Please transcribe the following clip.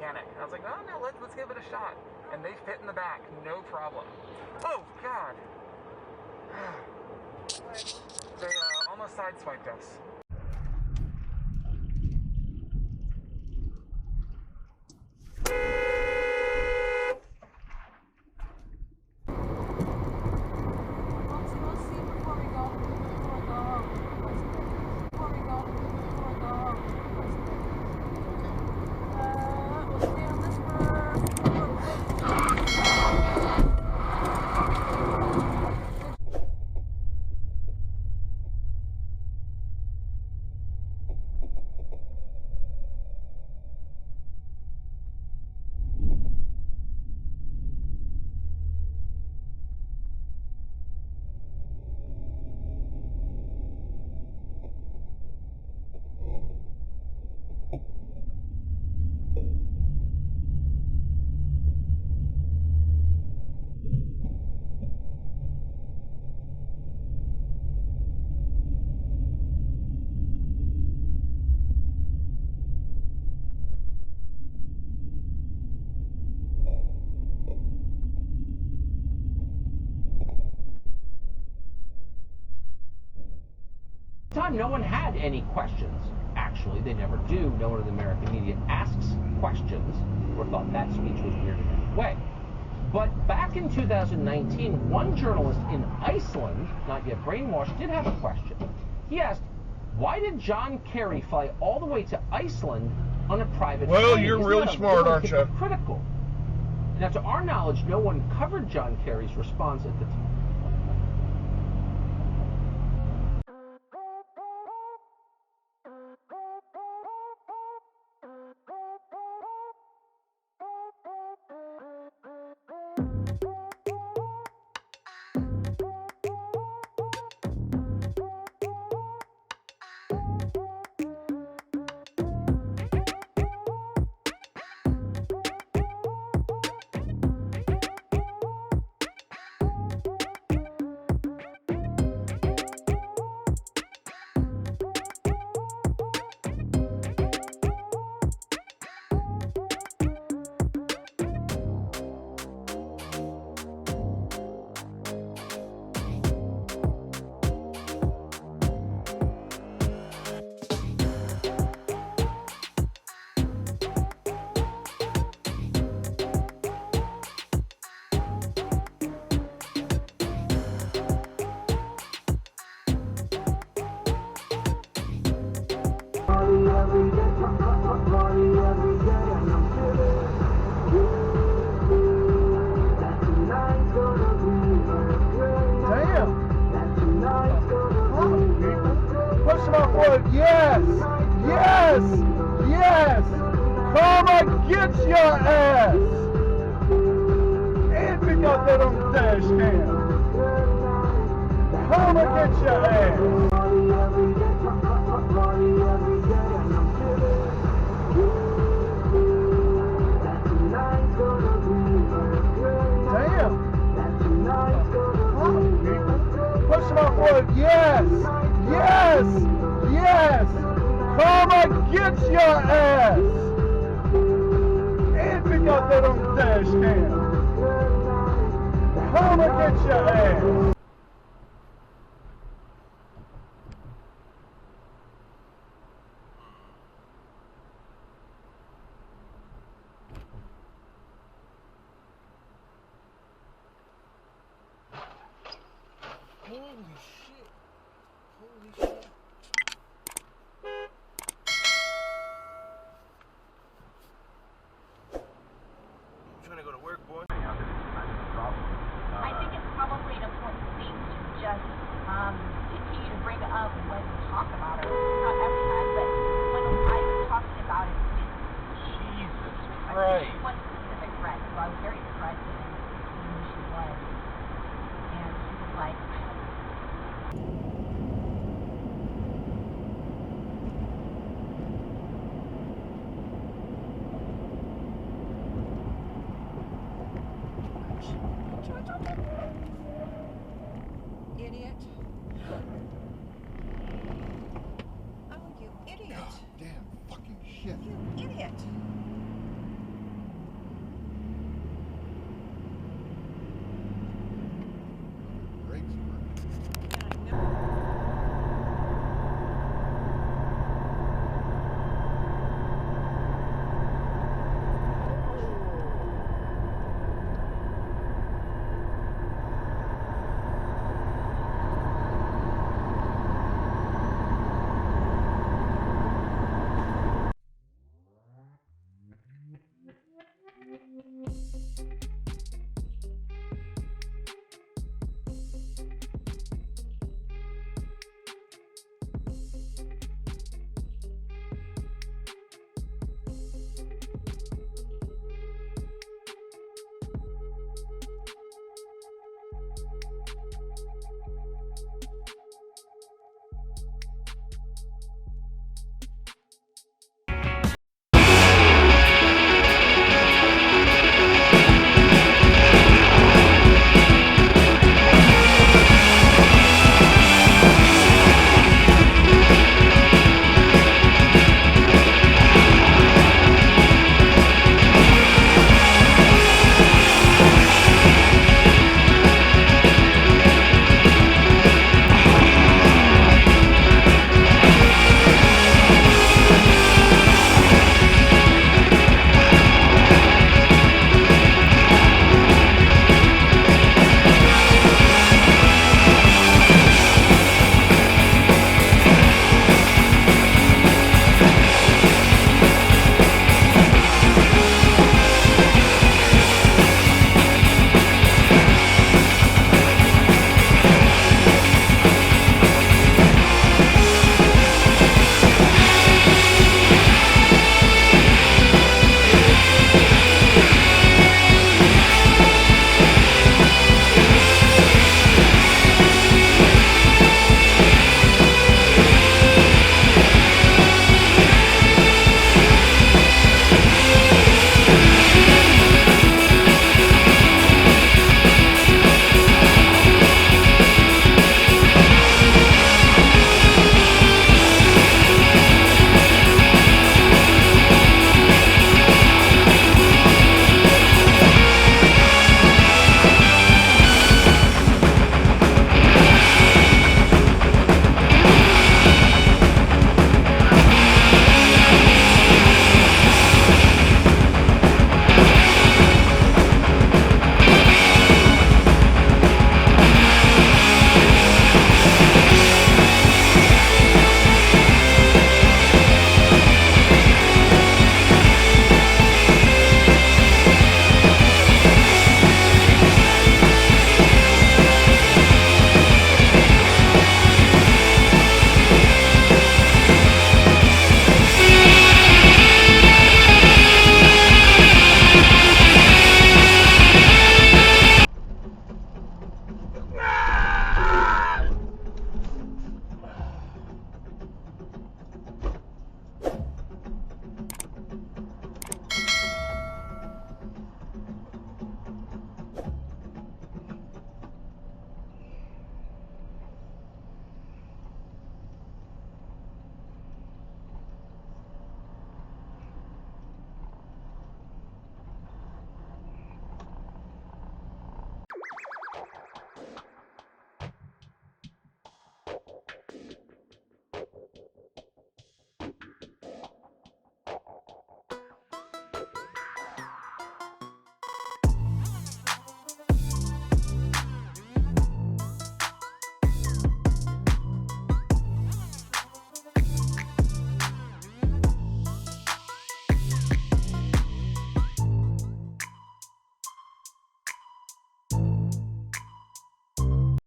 mechanic. And I was like, oh no, let's give it a shot. And they fit in the back, no problem. Oh God. They almost sideswiped us. Time, no one had any questions. Actually, they never do. No one in the American media asks questions or thought that speech was weird in any way. But back in 2019, one journalist in Iceland, not yet brainwashed, did have a question. He asked, why did John Kerry fly all the way to Iceland on a private plane? Well, you're really smart, aren't you? Critical. Now, to our knowledge, no one covered John Kerry's response at the time. Yes! Yes! Yes! Come and get your ass! And pick up that on the dash cam. Come and get your ass! Damn! Push my boy, yes! Yes! Yes! Come and get your ass! And pick up that on the dash cam. Come and get your ass! Holy shit. Holy shit. I'm trying to go to work, boy. I think it's probably an important thing to just continue to bring up when we talk about her. Not every time, but when I was talking about it with Jesus Christ. one specific friend, so I was very surprised when I knew who she was. And she was like, idiot. Oh, you idiot. Damn fucking shit. You idiot.